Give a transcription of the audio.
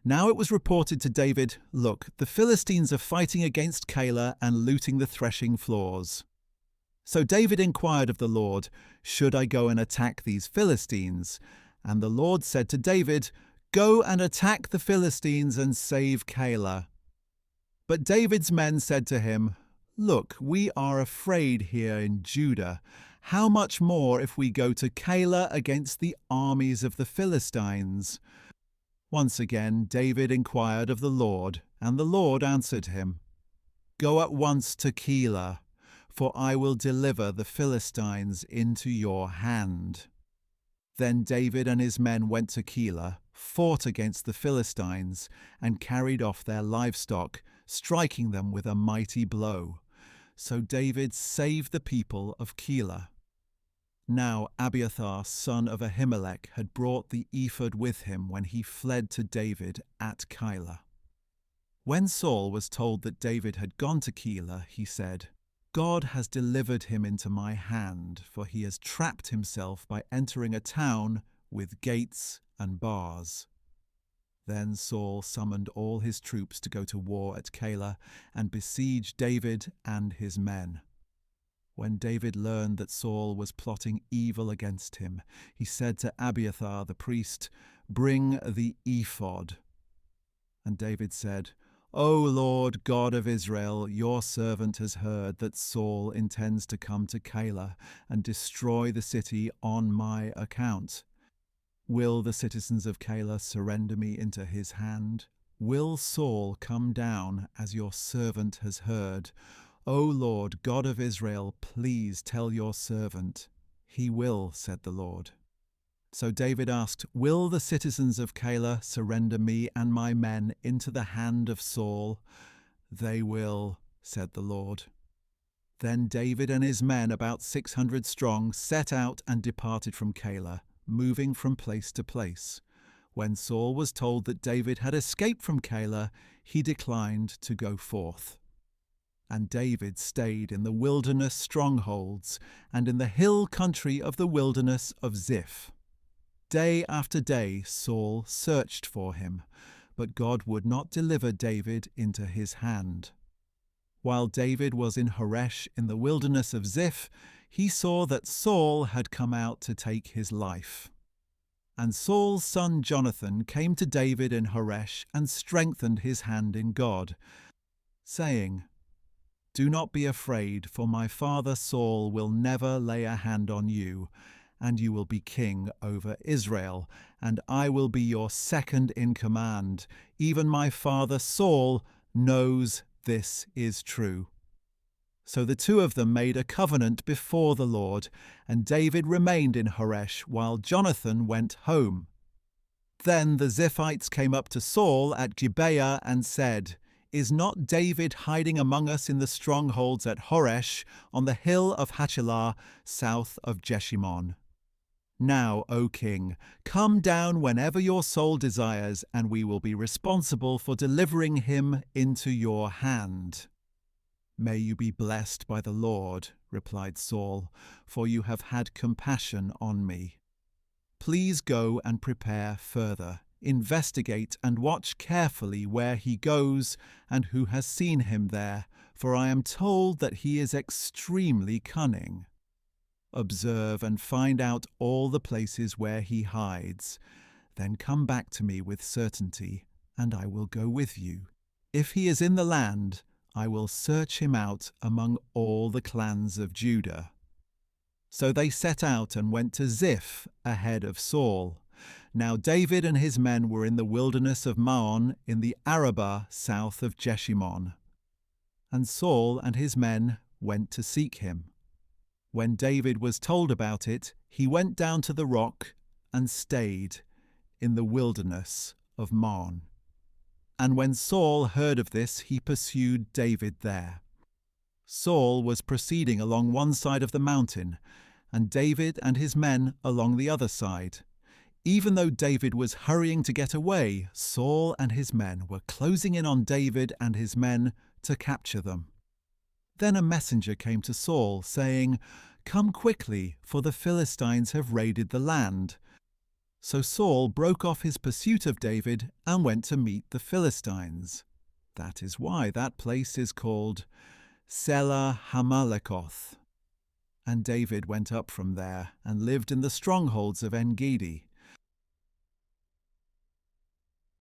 Now it was reported to David, "Look, the Philistines are fighting against Keilah and looting the threshing floors." So David inquired of the Lord, "Should I go and attack these Philistines?" And the Lord said to David, "Go and attack the Philistines and save Keilah." But David's men said to him, "Look, we are afraid here in Judah. How much more if we go to Keilah against the armies of the Philistines?" Once again David inquired of the Lord, and the Lord answered him, "Go at once to Keilah, for I will deliver the Philistines into your hand." Then David and his men went to Keilah, fought against the Philistines, and carried off their livestock, striking them with a mighty blow. So David saved the people of Keilah. Now Abiathar, son of Ahimelech, had brought the ephod with him when he fled to David at Keilah. When Saul was told that David had gone to Keilah, he said, "God has delivered him into my hand, for he has trapped himself by entering a town with gates and bars." Then Saul summoned all his troops to go to war at Keilah and besiege David and his men. When David learned that Saul was plotting evil against him, he said to Abiathar the priest, "Bring the ephod." And David said, "O Lord God of Israel, your servant has heard that Saul intends to come to Keilah and destroy the city on my account. Will the citizens of Keilah surrender me into his hand? Will Saul come down as your servant has heard? O Lord God of Israel, please tell your servant." "He will," said the Lord. So David asked, "Will the citizens of Keilah surrender me and my men into the hand of Saul?" "They will," said the Lord. Then David and his men, about 600 strong, set out and departed from Keilah, moving from place to place. When Saul was told that David had escaped from Keilah, he declined to go forth. And David stayed in the wilderness strongholds and in the hill country of the wilderness of Ziph. Day after day Saul searched for him, but God would not deliver David into his hand. While David was in Horesh in the wilderness of Ziph, he saw that Saul had come out to take his life. And Saul's son Jonathan came to David in Horesh and strengthened his hand in God, saying, "Do not be afraid, for my father Saul will never lay a hand on you, and you will be king over Israel, and I will be your second in command. Even my father Saul knows this is true." So the two of them made a covenant before the Lord, and David remained in Horesh while Jonathan went home. Then the Ziphites came up to Saul at Gibeah and said, "Is not David hiding among us in the strongholds at Horesh on the hill of Hachilah, south of Jeshimon? Now, O king, come down whenever your soul desires, and we will be responsible for delivering him into your hand." "May you be blessed by the Lord," replied Saul, "for you have had compassion on me. Please go and prepare further. Investigate and watch carefully where he goes and who has seen him there, for I am told that he is extremely cunning. Observe and find out all the places where he hides. Then come back to me with certainty, and I will go with you. If he is in the land, I will search him out among all the clans of Judah." So they set out and went to Ziph ahead of Saul. Now David and his men were in the wilderness of Maon in the Arabah south of Jeshimon. And Saul and his men went to seek him. When David was told about it, he went down to the rock and stayed in the wilderness of Maon. And when Saul heard of this, he pursued David there. Saul was proceeding along one side of the mountain, and David and his men along the other side. Even though David was hurrying to get away, Saul and his men were closing in on David and his men to capture them. Then a messenger came to Saul, saying, "Come quickly, for the Philistines have raided the land." So Saul broke off his pursuit of David and went to meet the Philistines. That is why that place is called Selah Hamalekoth. And David went up from there and lived in the strongholds of En-gedi,